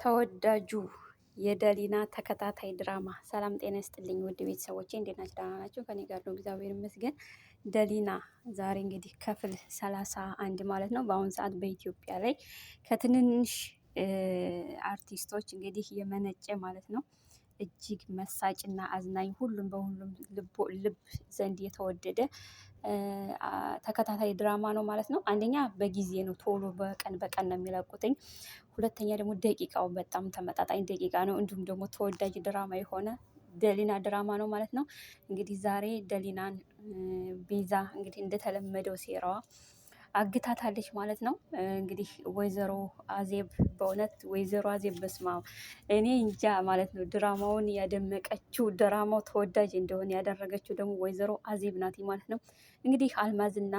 ተወዳጁ የደሊና ተከታታይ ድራማ። ሰላም ጤና ይስጥልኝ ውድ ቤተሰቦቼ፣ እንዴት ናችሁ? ደህና ናቸው? ከኔ ጋር ነው እግዚአብሔር ይመስገን። ደሊና ዛሬ እንግዲህ ክፍል 31 ማለት ነው። በአሁን ሰዓት በኢትዮጵያ ላይ ከትንንሽ አርቲስቶች እንግዲህ የመነጨ ማለት ነው እጅግ መሳጭና አዝናኝ ሁሉም በሁሉም ልብ ዘንድ የተወደደ ተከታታይ ድራማ ነው ማለት ነው። አንደኛ በጊዜ ነው፣ ቶሎ በቀን በቀን ነው የሚለቁትኝ። ሁለተኛ ደግሞ ደቂቃው በጣም ተመጣጣኝ ደቂቃ ነው። እንዲሁም ደግሞ ተወዳጅ ድራማ የሆነ ደሊና ድራማ ነው ማለት ነው። እንግዲህ ዛሬ ደሊናን ቤዛ እንግዲህ እንደተለመደው ሴራዋ አግታታለች ማለት ነው። እንግዲህ ወይዘሮ አዜብ በእውነት ወይዘሮ አዜብ በስማ እኔ እንጃ ማለት ነው። ድራማውን ያደመቀችው ድራማው ተወዳጅ እንደሆነ ያደረገችው ደግሞ ወይዘሮ አዜብ ናት ማለት ነው። እንግዲህ አልማዝና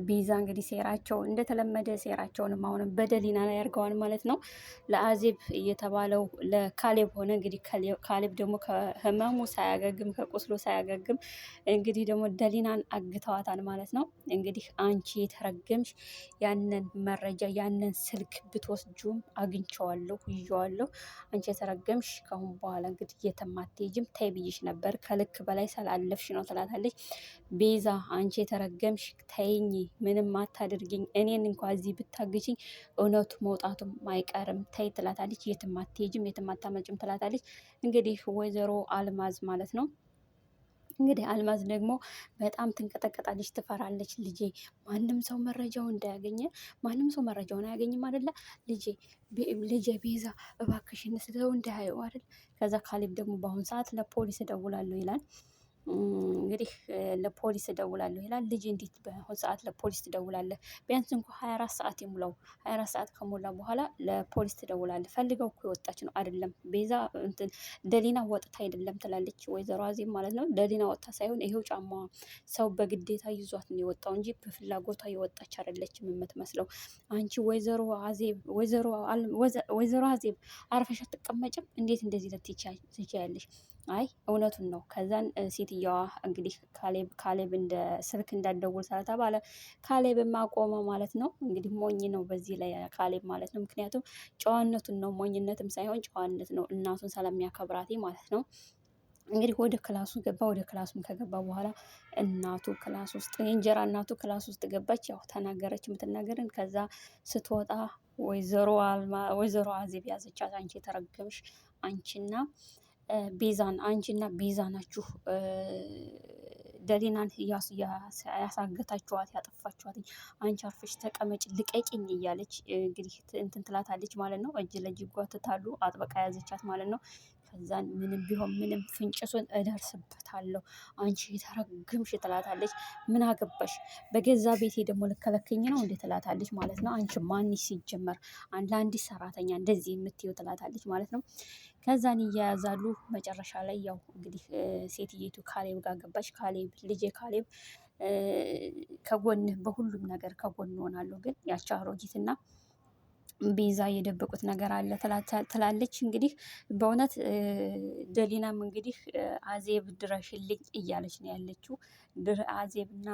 ቤዛ እንግዲህ ሴራቸው እንደተለመደ ሴራቸውንም አሁንም በደሊና ላይ ያርገዋል ማለት ነው። ለአዜብ እየተባለው ለካሌብ ሆነ እንግዲህ ካሌብ ደግሞ ከህመሙ ሳያገግም ከቁስሎ ሳያገግም እንግዲህ ደግሞ ደሊናን አግተዋታል ማለት ነው። እንግዲህ አንቺ የተረገምሽ ያንን መረጃ ያንን ስልክ ብትወስጁም አግኝቼዋለሁ፣ ይዤዋለሁ። አንቺ የተረገምሽ ከአሁን በኋላ እንግዲህ የትም አትሄጂም፣ ተይ ብዬሽ ነበር፣ ከልክ በላይ ስላለፍሽ ነው ትላታለች ቤዛ። አንቺ የተረገምሽ ተይኝ፣ ምንም አታድርጊኝ፣ እኔን እንኳ እዚህ ብታግችኝ እውነቱ መውጣቱም አይቀርም፣ ተይ ትላታለች። የትም አትሄጂም፣ የትም አታመጭም ትላታለች። እንግዲህ ወይዘሮ አልማዝ ማለት ነው። እንግዲህ አልማዝ ደግሞ በጣም ትንቀጠቀጣለች፣ ትፈራለች። ልጄ ማንም ሰው መረጃውን እንዳያገኘ፣ ማንም ሰው መረጃውን አያገኝም አይደለ ልጄ ቤዛ እባክሽን ስለው እንዳያየው አይደል። ከዛ ካሌብ ደግሞ በአሁኑ ሰዓት ለፖሊስ እደውላለሁ ይላል። እንግዲህ ለፖሊስ እደውላለሁ ይላል። ልጅ እንዴት በአሁን ሰዓት ለፖሊስ ትደውላለህ? ቢያንስ እንኳ 24 ሰዓት ይሙላው። 24 ሰዓት ከሞላ በኋላ ለፖሊስ ትደውላለህ። ፈልገው እኮ የወጣች ነው አይደለም ቤዛ እንትን ደሊና ወጥታ አይደለም ትላለች ወይዘሮ አዜብ ማለት ነው። ደሊና ወጥታ ሳይሆን ይሄው ጫማዋ ሰው በግዴታ ይዟት ነው የወጣው እንጂ በፍላጎቷ የወጣች አይደለችም የምትመስለው። አንቺ ወይዘሮ አዜብ አርፈሽ አትቀመጭም? እንዴት እንደዚህ ልትችያለሽ? አይ እውነቱን ነው። ከዛን ሴትየዋ እንግዲህ ካሌብ እንደ ስልክ እንዳትደውል ስለተባለ ካሌብም አቆመ ማለት ነው። እንግዲህ ሞኝ ነው በዚህ ላይ ካሌብ ማለት ነው። ምክንያቱም ጨዋነቱን ነው፣ ሞኝነትም ሳይሆን ጨዋነት ነው፣ እናቱን ስለሚያከብራት ማለት ነው። እንግዲህ ወደ ክላሱ ገባ። ወደ ክላሱም ከገባ በኋላ እናቱ ክላስ ውስጥ የእንጀራ እናቱ ክላስ ውስጥ ገባች። ያው ተናገረች የምትናገርን። ከዛ ስትወጣ ወይዘሮ አዜብ ያዘቻት። አንቺ የተረገምሽ አንቺና ቤዛ ናችሁ ደሊናን ያሳገታችኋት፣ ያጠፋችኋት። አንቺ አርፈሽ ተቀመጭ፣ ልቀቂኝ እያለች እንግዲህ እንትን ትላታለች ማለት ነው። እጅ ለእጅ ይጓትታሉ። አጥበቃ ያዘቻት ማለት ነው። ከዛን ምንም ቢሆን ምንም ፍንጭሱን እደርስበታለሁ፣ አንቺ የተረገምሽ ትላታለች። ምን አገባሽ? በገዛ ቤቴ ደግሞ ልከለክኝ ነው እንዴ ትላታለች ማለት ነው። አንቺ ማንሽ ሲጀመር ለአንዲት ሰራተኛ እንደዚህ የምትይው ትላታለች ማለት ነው። ከዛን እያያዛሉ። መጨረሻ ላይ ያው እንግዲህ ሴትየቱ ካሌብ ጋር ገባች። ልጄ ካሌብ ከጎንህ በሁሉም ነገር ከጎን ሆናለሁ፣ ግን ያቺ አሮጊትና ቤዛ የደበቁት ነገር አለ ትላለች። እንግዲህ በእውነት ደሊናም እንግዲህ አዜብ ድረሽልኝ እያለች ነው ያለችው። አዜብና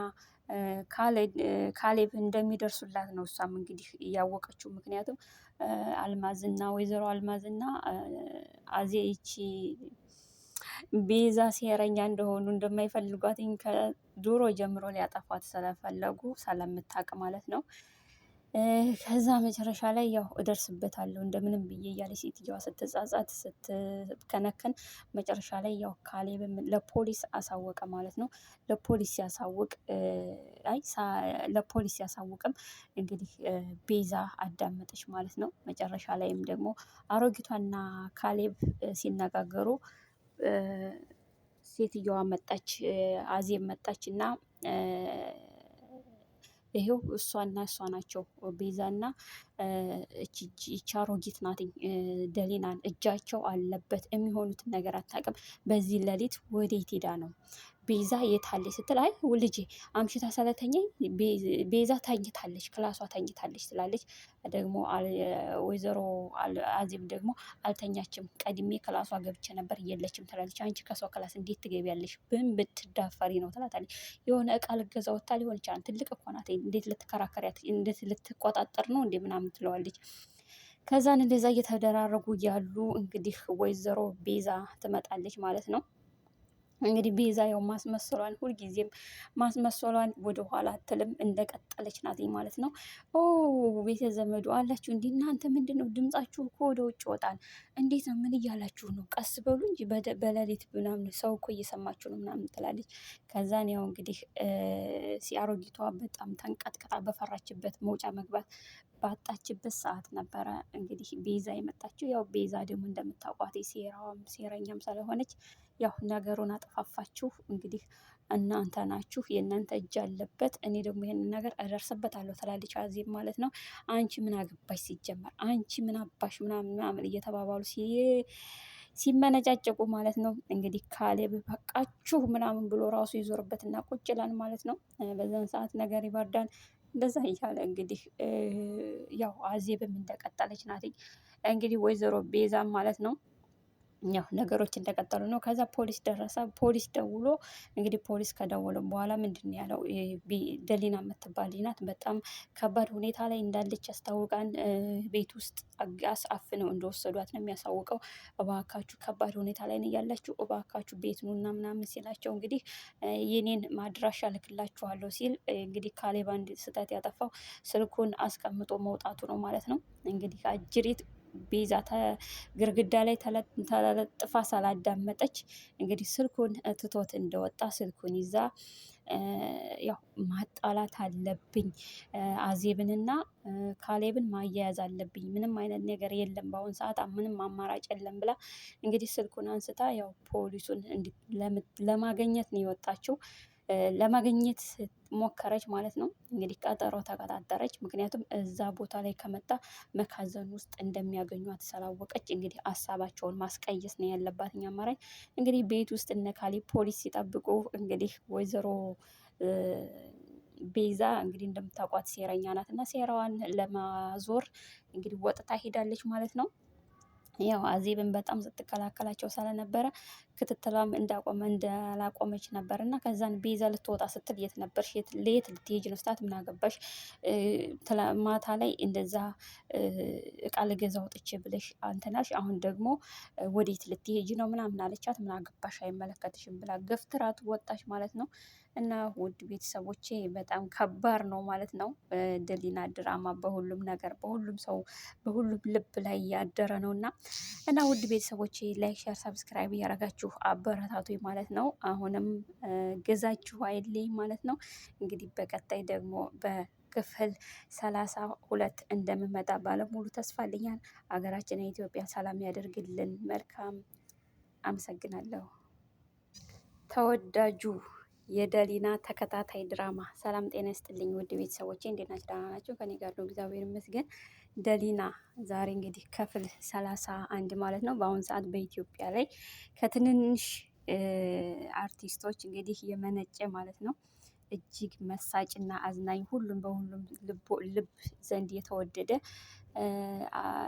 ካሌብ እንደሚደርሱላት ነው እሷም እንግዲህ እያወቀችው። ምክንያቱም ወይዘሮ አልማዝና ይቺ ቤዛ ሴረኛ እንደሆኑ እንደማይፈልጓትኝ ከድሮ ጀምሮ ሊያጠፏት ስለፈለጉ ስለምታውቅ ማለት ነው። ከዛ መጨረሻ ላይ ያው እደርስበታለሁ እንደምንም ብዬ እያለ ሴትየዋ ስትጻጻት ስትከነከን መጨረሻ ላይ ያው ካሌብም ለፖሊስ አሳወቀ ማለት ነው። ለፖሊስ ሲያሳውቅም እንግዲህ ቤዛ አዳመጠች ማለት ነው። መጨረሻ ላይም ደግሞ አሮጊቷና ካሌብ ሲነጋገሩ ሴትየዋ መጣች፣ አዜብ መጣች እና ይሄው እሷ ናቸው ቤዛና ይቺ አሮጊት ናት ደሊናን እጃቸው አለበት። የሚሆኑትን ነገር አታውቅም። በዚህ ሌሊት ወዴት ሄዳ ነው ቤዛ የታለች ስትል፣ አይ ልጄ አምሽታ ስለተኛኝ ቤዛ ተኝታለች፣ ክላሷ ተኝታለች ትላለች። ደግሞ ወይዘሮ አዜብ ደግሞ አልተኛችም፣ ቀድሜ ክላሷ ገብቼ ነበር የለችም ትላለች። አንቺ ከሰው ክላስ እንዴት ትገቢያለሽ? ብን ብትዳፈሪ ነው ትላታለች። የሆነ እቃ ልገዛ ወጥታ ሊሆን ይችላል፣ ትልቅ እኮ ናት፣ እንዴት ልትከራከሪያት፣ እንዴት ልትቆጣጠር ነው እንዴ ምናምን ትለዋለች። ከዛን እንደዛ እየተደራረጉ ያሉ እንግዲህ ወይዘሮ ቤዛ ትመጣለች ማለት ነው። እንግዲህ ቤዛ ያው ማስመሰሏን ሁልጊዜም ማስመሰሏን ወደኋላ አትልም፣ እንደቀጠለች ናት ማለት ነው። ኦ ቤተ ዘመዱ አላችሁ እንዲ እናንተ ምንድን ነው ድምጻችሁ እኮ ወደ ውጭ ይወጣል። እንዴት ነው? ምን እያላችሁ ነው? ቀስ በሉ እንጂ በሌሊት ምናምን ሰው እኮ እየሰማችሁ ነው ምናምን ትላለች። ከዛን ያው እንግዲህ ሲያሮጊቷ በጣም ተንቀጥቅጣ በፈራችበት መውጫ መግባት ባጣችበት ሰዓት ነበረ እንግዲህ ቤዛ የመጣችው። ያው ቤዛ ደግሞ እንደምታውቋት ሴራዋም ሴረኛም ስለሆነች ያው ነገሩን አጠፋፋችሁ። እንግዲህ እናንተ ናችሁ፣ የእናንተ እጅ አለበት፣ እኔ ደግሞ ይሄንን ነገር እደርስበታለሁ ትላለች አዜብ ማለት ነው። አንቺ ምን አገባሽ ሲጀመር፣ አንቺ ምን አባሽ ምናምን ምናምን እየተባባሉ ሲመነጫጨቁ ማለት ነው። እንግዲህ ካሌብ በቃችሁ ምናምን ብሎ ራሱ ይዞርበትና ቁጭ ይላል ማለት ነው። በዛን ሰዓት ነገር ይበርዳል። እንደዛ እያለ እንግዲህ ያው አዜብም እንደቀጠለች ናት እንግዲህ ወይዘሮ ቤዛም ማለት ነው። ያው ነገሮች እንደቀጠሉ ነው። ከዛ ፖሊስ ደረሰ። ፖሊስ ደውሎ እንግዲህ ፖሊስ ከደወለ በኋላ ምንድን ነው ያለው? ደሊና የምትባል ልጅ ናት። በጣም ከባድ ሁኔታ ላይ እንዳለች ያስታውቃል። ቤት ውስጥ አፍነው እንደወሰዷት ነው የሚያሳውቀው። እባካችሁ ከባድ ሁኔታ ላይ ነው ያላችሁ፣ እባካችሁ ቤት ኑና ምናምን ሲላቸው እንግዲህ የኔን ማድራሻ ልክላችኋለሁ ሲል እንግዲህ ካሌብ አንድ ስህተት ያጠፋው ስልኩን አስቀምጦ መውጣቱ ነው ማለት ነው። እንግዲህ አጅሪት ቤዛ ግርግዳ ላይ ተለጥፋ ስላዳመጠች እንግዲህ ስልኩን ትቶት እንደወጣ ስልኩን ይዛ ያው ማጣላት አለብኝ፣ አዜብንና ካሌብን ማያያዝ አለብኝ፣ ምንም አይነት ነገር የለም በአሁን ሰዓት ምንም አማራጭ የለም ብላ እንግዲህ ስልኩን አንስታ ያው ፖሊሱን ለማገኘት ነው የወጣችው። ለማግኘት ሞከረች ማለት ነው። እንግዲህ ቀጠሮ ተቀጣጠረች። ምክንያቱም እዛ ቦታ ላይ ከመጣ መካዘን ውስጥ እንደሚያገኟት ስላወቀች እንግዲህ ሀሳባቸውን ማስቀየስ ነው ያለባት። አማራጭ እንግዲህ ቤት ውስጥ እነ ካሌብ ፖሊስ ሲጠብቁ እንግዲህ ወይዘሮ ቤዛ እንግዲህ እንደምታውቋት ሴረኛ ናት እና ሴራዋን ለማዞር እንግዲህ ወጥታ ሄዳለች ማለት ነው። ያው አዜብን በጣም ስትከላከላቸው ስለነበረ ክትትሏም እንዳላቆመች ነበር እና ከዛን ቤዛ ልትወጣ ስትል የት ነበርሽ? ለየት ልትሄጂ ነው ስታት ምን አገባሽ? ማታ ላይ እንደዛ እቃ ልገዛ ወጥቼ ብለሽ አንተናሽ፣ አሁን ደግሞ ወዴት ልትሄጂ ነው ምናምን አለቻት። ምን አገባሽ አይመለከትሽም ብላ ገፍትራት ወጣች ማለት ነው። እና ውድ ቤተሰቦቼ በጣም ከባድ ነው ማለት ነው። ደሊና ድራማ በሁሉም ነገር በሁሉም ሰው በሁሉም ልብ ላይ ያደረ ነው እና ውድ ቤተሰቦቼ ላይክ፣ ሸር፣ ሰብስክራይብ እያደረጋችሁ አበረታቱ ማለት ነው። አሁንም ገዛችሁ አይለኝ ማለት ነው። እንግዲህ በቀጣይ ደግሞ በክፍል 32 እንደምመጣ ባለሙሉ ተስፋ አለኛል። ሀገራችን ኢትዮጵያ ሰላም ያደርግልን። መልካም አመሰግናለሁ። ተወዳጁ የደሊና ተከታታይ ድራማ ሰላም ጤና ይስጥልኝ ውድ ቤተሰቦቼ፣ እንዴት ናችሁ? ደህና ናቸው? ከኔ ጋር ነው እግዚአብሔር ይመስገን። ደሊና ዛሬ እንግዲህ ክፍል 31 ማለት ነው። በአሁኑ ሰዓት በኢትዮጵያ ላይ ከትንንሽ አርቲስቶች እንግዲህ የመነጨ ማለት ነው እጅግ መሳጭና አዝናኝ ሁሉም በሁሉም ልብ ዘንድ የተወደደ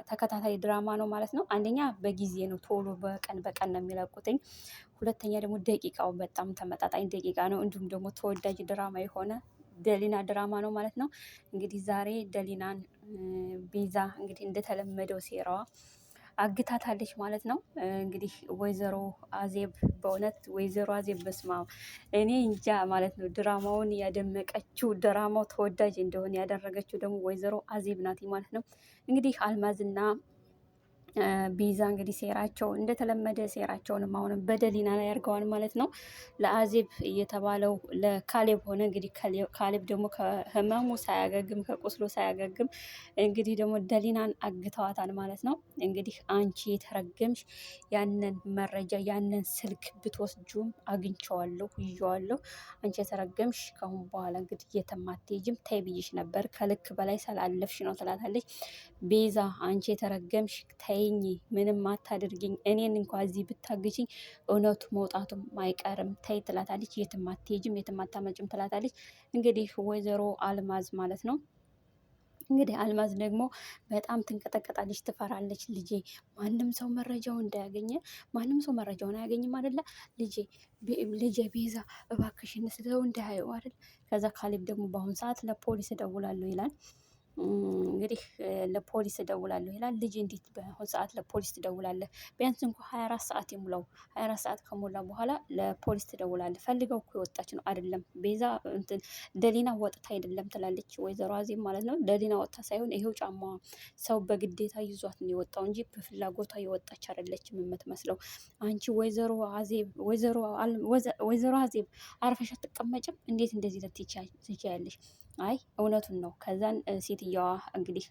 ተከታታይ ድራማ ነው ማለት ነው። አንደኛ በጊዜ ነው፣ ቶሎ በቀን በቀን ነው የሚለቁትኝ። ሁለተኛ ደግሞ ደቂቃው በጣም ተመጣጣኝ ደቂቃ ነው። እንዲሁም ደግሞ ተወዳጅ ድራማ የሆነ ደሊና ድራማ ነው ማለት ነው። እንግዲህ ዛሬ ደሊናን ቤዛ እንግዲህ እንደተለመደው ሴራዋ አግታታለች ማለት ነው። እንግዲህ ወይዘሮ አዜብ በእውነት ወይዘሮ አዜብ በስማ እኔ እንጃ ማለት ነው። ድራማውን ያደመቀችው ድራማው ተወዳጅ እንደሆነ ያደረገችው ደግሞ ወይዘሮ አዜብ ናት ማለት ነው። እንግዲህ አልማዝና ቤዛ እንግዲህ ሴራቸው እንደተለመደ ሴራቸውንም አሁንም በደሊና ላይ ያርገዋል ማለት ነው። ለአዜብ እየተባለው ለካሌብ ሆነ እንግዲህ ካሌብ ደግሞ ከህመሙ ሳያገግም ከቁስሉ ሳያገግም እንግዲህ ደግሞ ደሊናን አግተዋታል ማለት ነው። እንግዲህ አንቺ የተረገምሽ ያንን መረጃ ያንን ስልክ ብትወስጁም አግኝቼዋለሁ፣ ይዤዋለሁ። አንቺ የተረገምሽ ከአሁን በኋላ እንግዲህ የትም አትሄጂም፣ ተይ ብዬሽ ነበር፣ ከልክ በላይ ስላለፍሽ ነው ትላታለች። ቤዛ አንቺ የተረገምሽ ተይኝ፣ ምንም አታድርጊኝ፣ እኔን እንኳ እዚህ ብታግችኝ እውነቱ መውጣቱም አይቀርም፣ ተይ ትላታለች። የትም አትሄጂም፣ የትም አታመጭም ትላታለች። እንግዲህ ወይዘሮ አልማዝ ማለት ነው። እንግዲህ አልማዝ ደግሞ በጣም ትንቀጠቀጣለች፣ ትፈራለች። ልጄ ማንም ሰው መረጃው እንዳያገኘ፣ ማንም ሰው መረጃውን አያገኝም አይደለ ልጄ ቤዛ እባክሽን ሰው እንዳያየው አይደል። ከዛ ካሌብ ደግሞ በአሁን ሰዓት ለፖሊስ እደውላለሁ ይላል። እንግዲህ ለፖሊስ እደውላለሁ ይላል። ልጅ እንዴት በአሁን ሰዓት ለፖሊስ ትደውላለህ? ቢያንስ እንኳ 24 ሰዓት ይሙላው። 24 ሰዓት ከሞላ በኋላ ለፖሊስ ትደውላለህ። ፈልገው እኮ የወጣች ነው አይደለም ቤዛ እንትን ደሊና ወጥታ አይደለም ትላለች ወይዘሮ አዜብ ማለት ነው። ደሊና ወጥታ ሳይሆን ይሄው ጫማዋ ሰው በግዴታ ይዟት ነው የወጣው እንጂ በፍላጎቷ የወጣች አይደለችም የምትመስለው። አንቺ ወይዘሮ አዜብ አርፈሽ አትቀመጭም? እንዴት እንደዚህ ትችያለሽ? አይ እውነቱን ነው። ከዛን ሴትየዋ እንግዲህ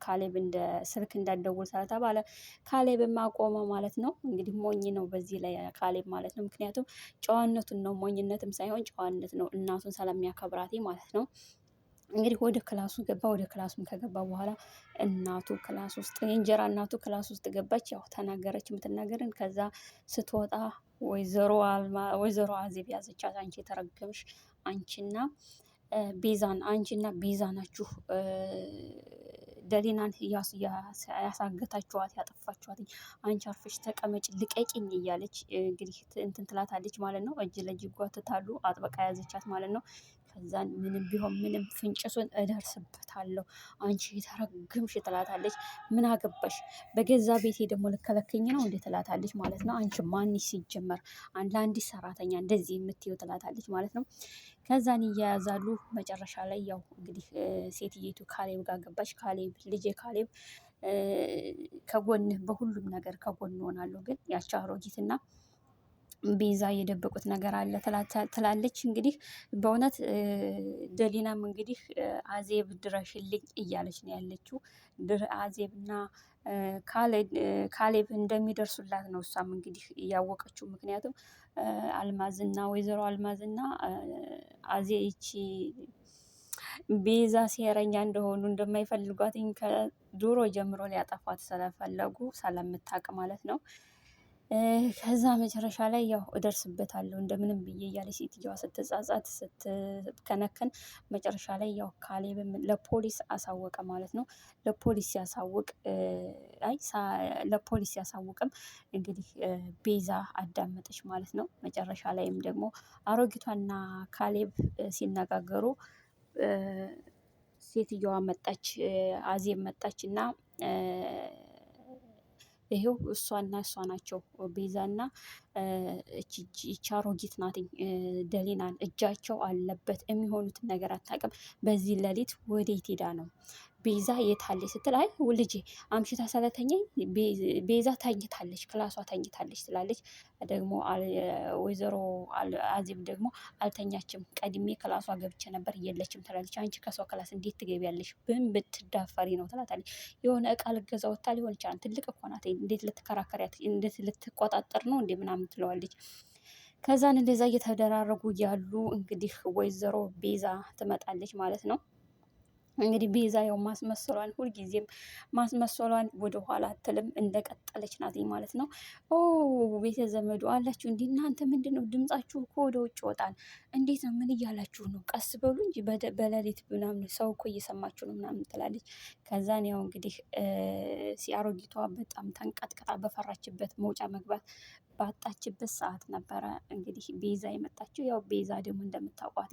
ካሌብ እንደ ስልክ እንዳትደውል ስለተባለ ካሌብም አቆመ ማለት ነው። እንግዲህ ሞኝ ነው በዚህ ላይ ካሌብ ማለት ነው። ምክንያቱም ጨዋነቱን ነው፣ ሞኝነትም ሳይሆን ጨዋነት ነው፣ እናቱን ስለሚያከብራት ማለት ነው። እንግዲህ ወደ ክላሱ ገባ። ወደ ክላሱም ከገባ በኋላ እናቱ ክላስ ውስጥ የእንጀራ እናቱ ክላስ ውስጥ ገባች። ያው ተናገረች የምትናገርን። ከዛ ስትወጣ ወይዘሮ አዜብ ያዘቻት። አንቺ የተረገምሽ አንቺና ቤዛ ናችሁ ደሊናን ያሳገታችኋት ያጠፋችኋት። አንቺ አርፈሽ ተቀመጭ ልቀቂኝ እያለች እንግዲህ እንትን ትላታለች ማለት ነው። እጅ ለእጅ ይጓትታሉ። አጥበቃ ያዘቻት ማለት ነው። ከዛን ምንም ቢሆን ምንም ፍንጭሱን እደርስበታለሁ አንቺ የተረገምሽ ትላታለች። ምን አገባሽ በገዛ ቤቴ ደግሞ ልከለከኝ ነው እንዴ ትላታለች ማለት ነው። አንቺ ማንሽ ሲጀመር ለአንዲት ሰራተኛ እንደዚህ የምትይው ትላታለች ማለት ነው። ከዛን እያያዛሉ መጨረሻ ላይ ያው እንግዲህ ሴትየቱ ካሌብ ጋር ገባች። ልጄ ካሌብ ከጎንህ በሁሉም ነገር ከጎን እሆናለሁ፣ ግን ያቺ አሮጊትና ቤዛ የደበቁት ነገር አለ ትላለች። እንግዲህ በእውነት ደሊናም እንግዲህ አዜብ ድረሽልኝ እያለች ነው ያለችው። አዜብና ካሌብ እንደሚደርሱላት ነው እሷም እንግዲህ እያወቀችው። ምክንያቱም አልማዝና ወይዘሮ አልማዝና ይቺ ቤዛ ሴረኛ እንደሆኑ እንደማይፈልጓትኝ ከድሮ ጀምሮ ሊያጠፋት ስለፈለጉ ስለምታውቅ ማለት ነው። ከዛ መጨረሻ ላይ ያው እደርስበታለሁ እንደምንም ብዬ እያለ ሴትየዋ ስትጻጻት ስትከነከን መጨረሻ ላይ ያው ካሌብም ለፖሊስ አሳወቀ ማለት ነው። ለፖሊስ ሲያሳውቅም እንግዲህ ቤዛ አዳመጠች ማለት ነው። መጨረሻ ላይም ደግሞ አሮጊቷና ካሌብ ሲነጋገሩ ሴትየዋ መጣች፣ አዜብ መጣች እና ይሄው እሷ ናቸው ቤዛና ይቺ አሮጊት ናት ደሊናን እጃቸው አለበት። የሚሆኑትን ነገር አታውቅም። በዚህ ሌሊት ወዴት ሄዳ ነው ቤዛ የታለች ስትል፣ አይ ልጄ አምሽታ ስለተኛኝ ቤዛ ተኝታለች፣ ክላሷ ተኝታለች ትላለች። ደግሞ ወይዘሮ አዜብ ደግሞ አልተኛችም፣ ቀድሜ ክላሷ ገብቼ ነበር የለችም ትላለች። አንቺ ከሰው ክላስ እንዴት ትገቢያለሽ? ብን ብትዳፈሪ ነው ትላታለች። የሆነ እቃ ልገዛ ወጥታ ሊሆን ይችላል፣ ትልቅ እኮ ናት፣ እንዴት ልትከራከሪያት፣ እንዴት ልትቆጣጠር ነው እንዴ ምናምን ትለዋለች። ከዛን እንደዛ እየተደራረጉ ያሉ እንግዲህ ወይዘሮ ቤዛ ትመጣለች ማለት ነው። እንግዲህ ቤዛ ያው ማስመሰሏን ሁልጊዜም ማስመሰሏን ወደኋላ አትልም፣ እንደቀጠለች ናት ማለት ነው። ኦ ቤተ ዘመዱ አላችሁ እንዲህ እናንተ ምንድን ነው ድምጻችሁ እኮ ወደ ውጭ ይወጣል። እንዴት ነው ምን እያላችሁ ነው? ቀስ በሉ እንጂ በሌሊት ምናምን ሰው እኮ እየሰማችሁ ነው ምናምን ትላለች። ከዛን ያው እንግዲህ ሲያሮጊቷ በጣም ተንቀጥቅጣ በፈራችበት መውጫ መግባት ባጣችበት ሰዓት ነበረ እንግዲህ ቤዛ የመጣችው። ያው ቤዛ ደግሞ እንደምታውቋት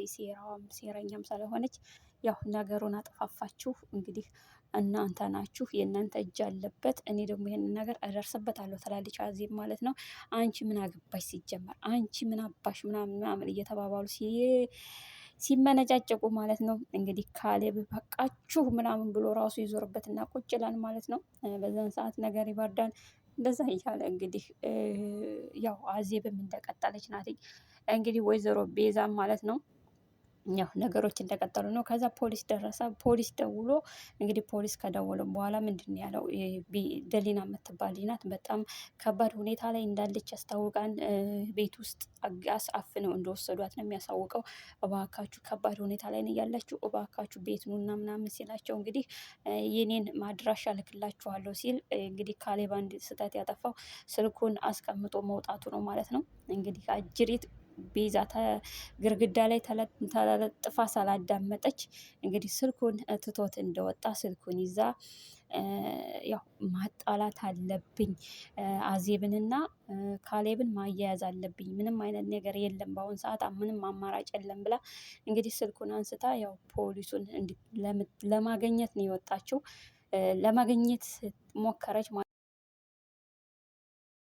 ሴረኛም ስለሆነች ያው ነገሩን አጠፋፋችሁ። እንግዲህ እናንተ ናችሁ፣ የእናንተ እጅ አለበት፣ እኔ ደግሞ ይሄንን ነገር እደርስበታለሁ ትላለች አዜብ ማለት ነው። አንቺ ምን አገባሽ ሲጀመር፣ አንቺ ምን አባሽ ምናምን እየተባባሉ ሲመነጫጨቁ ማለት ነው። እንግዲህ ካሌብ በቃችሁ ምናምን ብሎ ራሱ ይዞርበትና ቁጭ ይላል ማለት ነው። በዛን ሰዓት ነገር ይበርዳል። እንደዛ እያለ እንግዲህ ያው አዜብም እንደቀጠለች ናት። እንግዲህ ወይዘሮ ቤዛም ማለት ነው ያው ነገሮች እንደቀጠሉ ነው። ከዛ ፖሊስ ደረሰ። ፖሊስ ደውሎ እንግዲህ ፖሊስ ከደወለ በኋላ ምንድን ነው ያለው? ደሊና የምትባል ልጅ ናት፣ በጣም ከባድ ሁኔታ ላይ እንዳለች ያስታውቃል። ቤት ውስጥ አፍነው እንደወሰዷት ነው የሚያሳውቀው። እባካችሁ ከባድ ሁኔታ ላይ ነው ያላችሁ፣ እባካችሁ ቤት ኑና ምናምን ሲላቸው እንግዲህ የኔን ማድራሻ ልክላችኋለሁ ሲል እንግዲህ ካሌብ አንድ ስህተት ያጠፋው ስልኩን አስቀምጦ መውጣቱ ነው ማለት ነው። እንግዲህ አጅሪት ቤዛ ግርግዳ ላይ ተለጥፋ ስላዳመጠች እንግዲህ ስልኩን ትቶት እንደወጣ ስልኩን ይዛ ያው ማጣላት አለብኝ፣ አዜብንና ካሌብን ማያያዝ አለብኝ፣ ምንም አይነት ነገር የለም በአሁን ሰዓት ምንም አማራጭ የለም ብላ እንግዲህ ስልኩን አንስታ ያው ፖሊሱን ለማገኘት ነው የወጣችው። ለማግኘት ሞከረች።